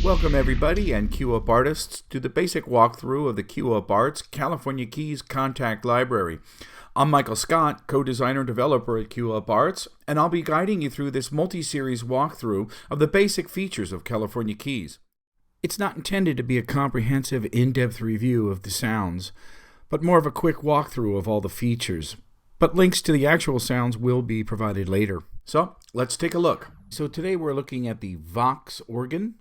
Welcome everybody and Cue Up artists to the basic walkthrough of the Cue Up Arts California Keys Contact Library. I'm Michael Scott, co-designer and developer at Cue Up Arts, and I'll be guiding you through this multi-series walkthrough of the basic features of California Keys. It's not intended to be a comprehensive, in-depth review of the sounds, but more of a quick walkthrough of all the features. But links to the actual sounds will be provided later. So, let's take a look. So today we're looking at the Vox organ.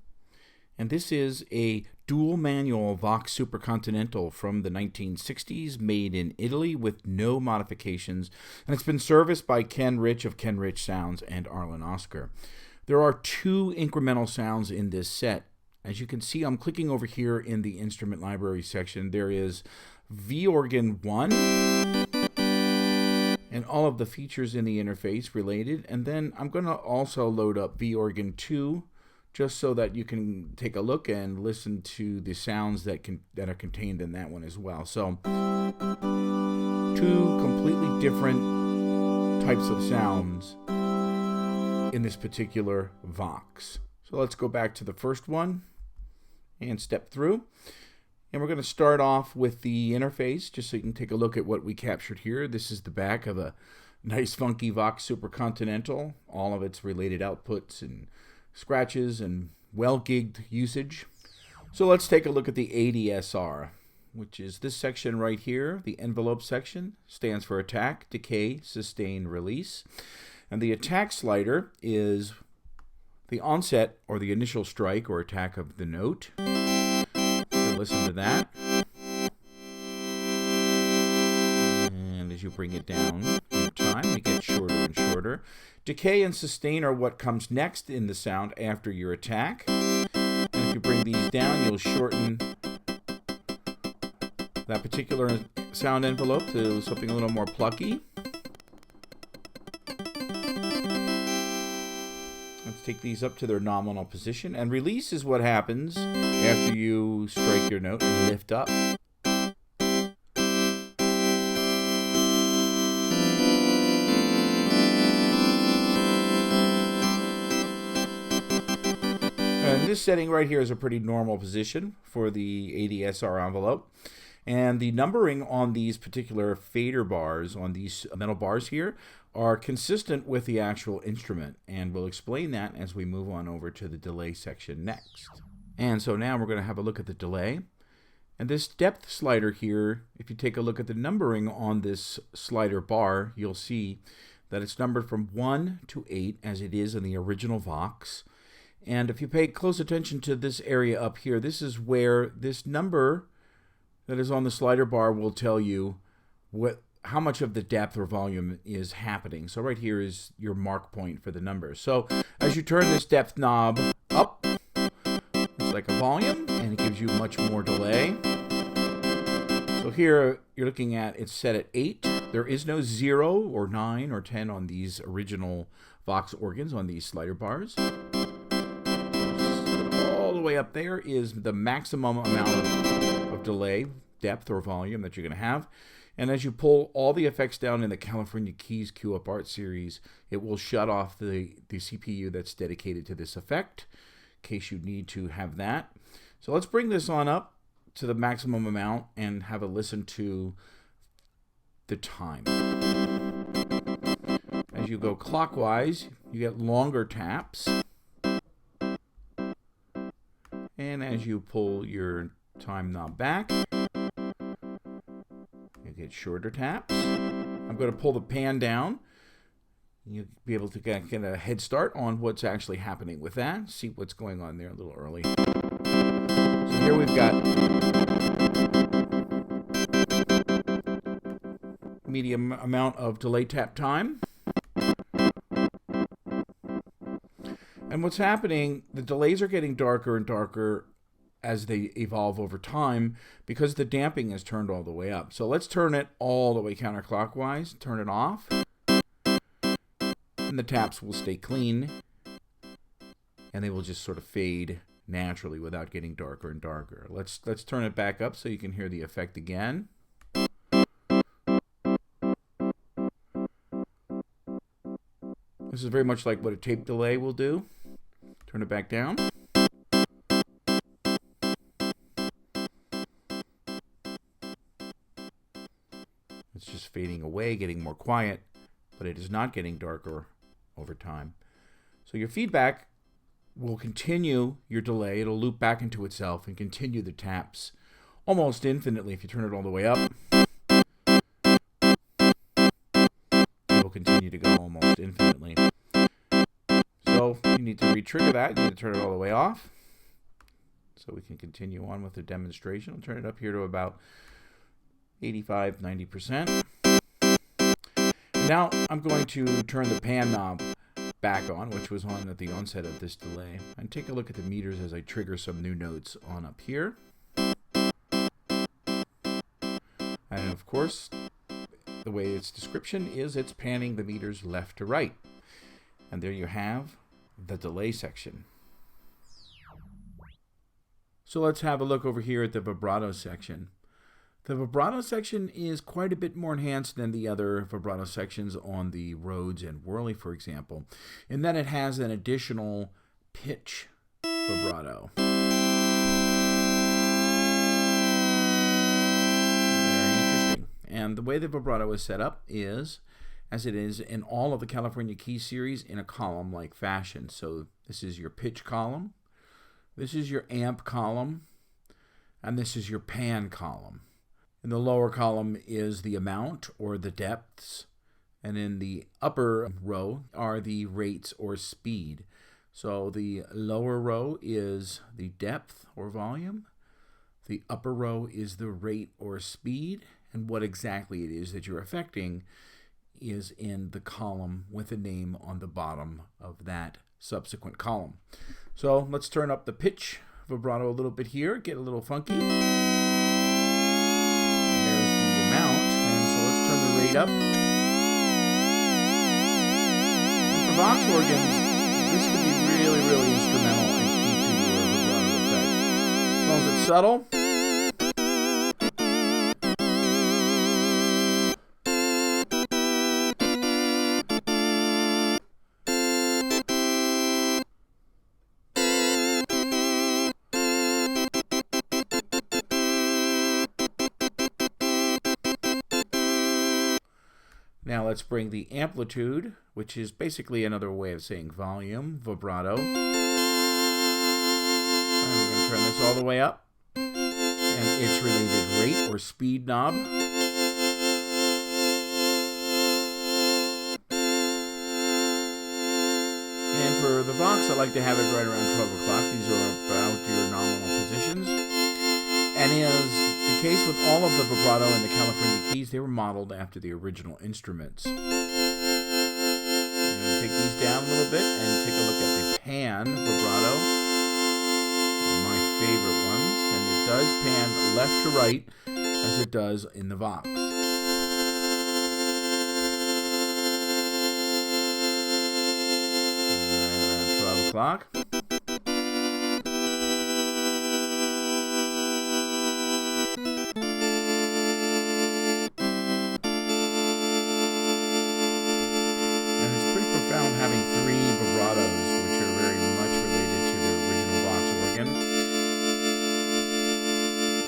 And this is a dual manual Vox Supercontinental from the 1960s, made in Italy with no modifications, and it's been serviced by Ken Rich of Ken Rich Sounds and Arlen Oscar. There are two incremental sounds in this set. As you can see, I'm clicking over here in the instrument library section. There is V organ 1 and all of the features in the interface related, and then I'm going to also load up V organ 2 just so that you can take a look and listen to the sounds that are contained in that one as well. So, two completely different types of sounds in this particular Vox. So let's go back to the first one and step through. And we're going to start off with the interface, just so you can take a look at what we captured here. This is the back of a nice funky Vox Supercontinental, all of its related outputs and scratches and well-gigged usage. So let's take a look at the ADSR, which is this section right here. The envelope section stands for attack, decay, sustain, release. And the attack slider is the onset or the initial strike or attack of the note. So listen to that. And as you bring it down in time, it gets shorter and shorter. Decay and sustain are what comes next in the sound after your attack. And if you bring these down, you'll shorten that particular sound envelope to something a little more plucky. Let's take these up to their nominal position. And release is what happens after you strike your note and lift up. And this setting right here is a pretty normal position for the ADSR envelope. And the numbering on these particular fader bars, on these metal bars here, are consistent with the actual instrument. And we'll explain that as we move on over to the delay section next. And so now we're going to have a look at the delay. And this depth slider here, if you take a look at the numbering on this slider bar, you'll see that it's numbered from 1 to 8 as it is in the original Vox. And if you pay close attention to this area up here, this is where this number that is on the slider bar will tell you how much of the depth or volume is happening. So right here is your mark point for the numbers. So as you turn this depth knob up, it's like a volume, and it gives you much more delay. So here you're looking at it's set at 8. There is no 0 or 9 or 10 on these original Vox organs on these slider bars. Way up there is the maximum amount of delay, depth, or volume that you're going to have. And as you pull all the effects down in the California Keys Cue Up Art series, it will shut off the CPU that's dedicated to this effect, in case you need to have that. So let's bring this on up to the maximum amount and have a listen to the time. As you go clockwise, you get longer taps. And as you pull your time knob back, you get shorter taps. I'm going to pull the pan down. You'll be able to get a head start on what's actually happening with that. See what's going on there a little early. So here we've got medium amount of delay tap time. And what's happening, the delays are getting darker and darker as they evolve over time because the damping is turned all the way up. So let's turn it all the way counterclockwise, turn it off, and the taps will stay clean, and they will just sort of fade naturally without getting darker and darker. Let's turn it back up so you can hear the effect again. This is very much like what a tape delay will do. Turn it back down. fading away, getting more quiet, but it is not getting darker over time. So your feedback will continue your delay. It'll loop back into itself and continue the taps almost infinitely. If you turn it all the way up, it will continue to go almost infinitely. So you need to re-trigger that. You need to turn it all the way off so we can continue on with the demonstration. I'll turn it up here to about 85, 90%. Now I'm going to turn the pan knob back on, which was on at the onset of this delay, and take a look at the meters as I trigger some new notes on up here. And of course, the way its description is, it's panning the meters left to right. And there you have the delay section. So let's have a look over here at the vibrato section. The vibrato section is quite a bit more enhanced than the other vibrato sections on the Rhodes and Whirly, for example, in that it has an additional pitch vibrato. Very interesting. And the way the vibrato is set up is, as it is in all of the California Key series, in a column-like fashion. So this is your pitch column, this is your amp column, and this is your pan column. In the lower column is the amount or the depths, and in the upper row are the rates or speed. So the lower row is the depth or volume, the upper row is the rate or speed, and what exactly it is that you're affecting is in the column with a name on the bottom of that subsequent column. So let's turn up the pitch vibrato a little bit here, get a little funky. Up. And for Vox organs, this could be really, really instrumental and key to your vibrato effect. As long as it's subtle. Now let's bring the amplitude, which is basically another way of saying volume, vibrato. And we're going to turn this all the way up. And its related rate or speed knob. And for the Vox, I like to have it right around 12 o'clock. These are about your nominal positions. And as the case with all of the vibrato in the California Keys, they were modeled after the original instruments. I'm going to take these down a little bit and take a look at the pan vibrato. One of my favorite ones. And it does pan left to right as it does in the Vox. Right around 12 o'clock. Having three vibratos, which are very much related to the original Vox organ.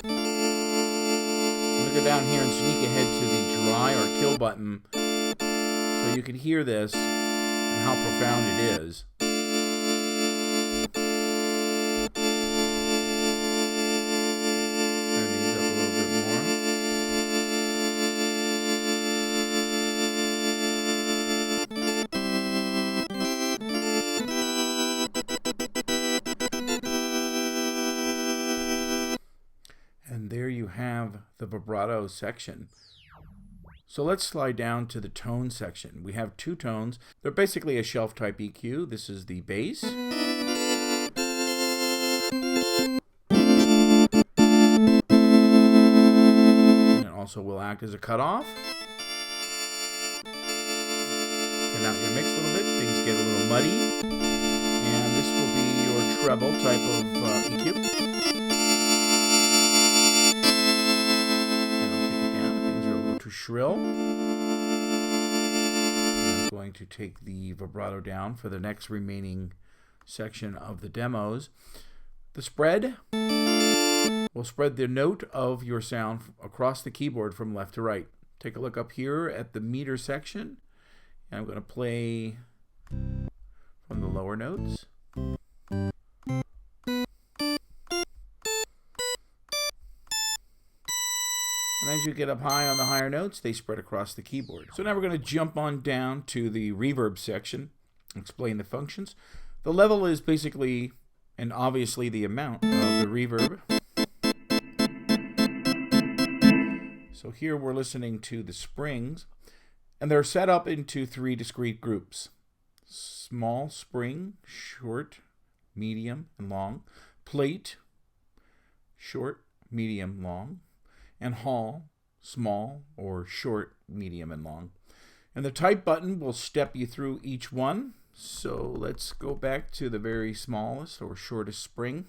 I'm going to go down here and sneak ahead to the dry or kill button so you can hear this and how profound it is. Turn these up a little bit more. And there you have the vibrato section. So let's slide down to the tone section. We have two tones. They're basically a shelf type EQ. This is the bass. And it also will act as a cutoff. Turn out your mix a little bit. Things get a little muddy. And this will be your treble type of EQ. Shrill. And I'm going to take the vibrato down for the next remaining section of the demos. The spread will spread the note of your sound across the keyboard from left to right. Take a look up here at the meter section. And I'm going to play from the lower notes. And as you get up high on the higher notes, they spread across the keyboard. So now we're going to jump on down to the reverb section, explain the functions. The level is basically and obviously the amount of the reverb. So here we're listening to the springs, and they're set up into 3 discrete groups. Small spring, short, medium, and long. Plate, short, medium, long. And hall, small or short, medium, and long. And the type button will step you through each one. So let's go back to the very smallest or shortest spring.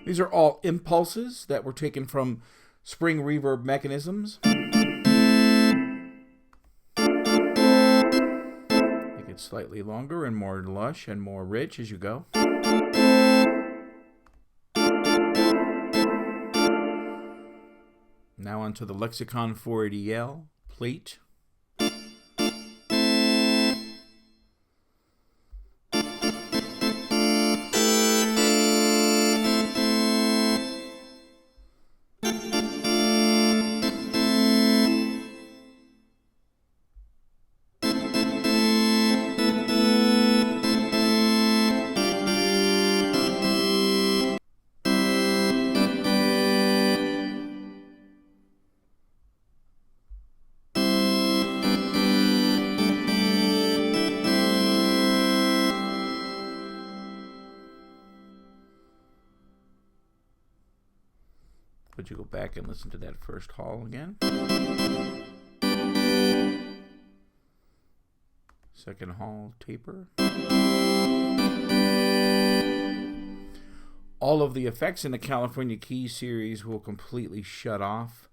These are all impulses that were taken from spring reverb mechanisms. Make it slightly longer and more lush and more rich as you go. Now onto the Lexicon 480L plate. Would you go back and listen to that first hall again? Second hall taper. All of the effects in the California Keys series will completely shut off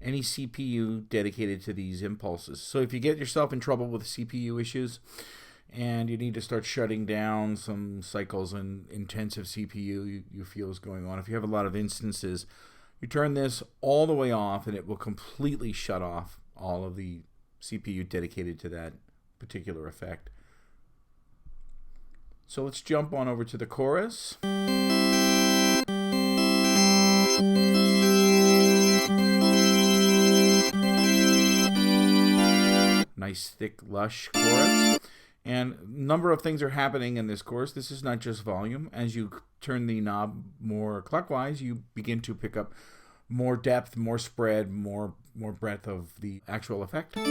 any CPU dedicated to these impulses. So if you get yourself in trouble with CPU issues and you need to start shutting down some cycles and intensive CPU you feel is going on, if you have a lot of instances, you turn this all the way off and it will completely shut off all of the CPU dedicated to that particular effect. So let's jump on over to the chorus. Nice, thick, lush chorus. And a number of things are happening in this chorus. This is not just volume. As you turn the knob more clockwise, you begin to pick up more depth, more spread, more breadth of the actual effect. Take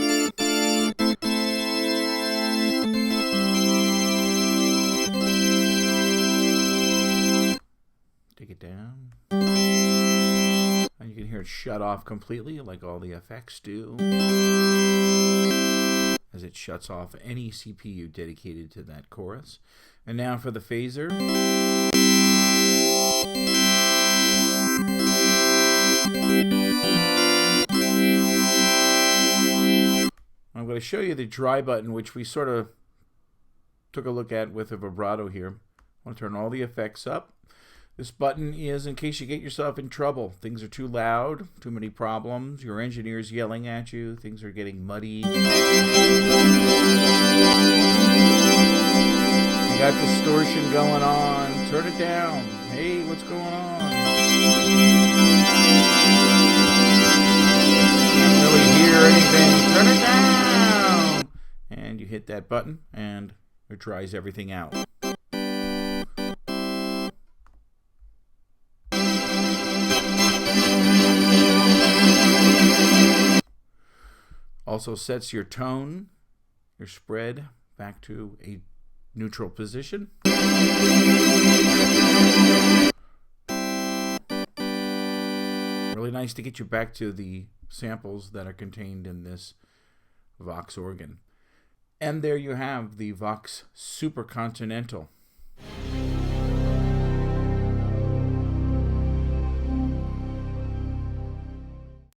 it down. And you can hear it shut off completely, like all the effects do, as it shuts off any CPU dedicated to that chorus. And now for the phaser. I'm going to show you the dry button, which we sort of took a look at with a vibrato here. I want to turn all the effects up. This button is in case you get yourself in trouble. Things are too loud, too many problems, your engineer's yelling at you, things are getting muddy. You got distortion going on, turn it down. Hey, what's going on? Can't really hear anything, turn it down. And you hit that button and it dries everything out. Also sets your tone, your spread, back to a neutral position. Really nice to get you back to the samples that are contained in this Vox organ. And there you have the Vox Super Continental.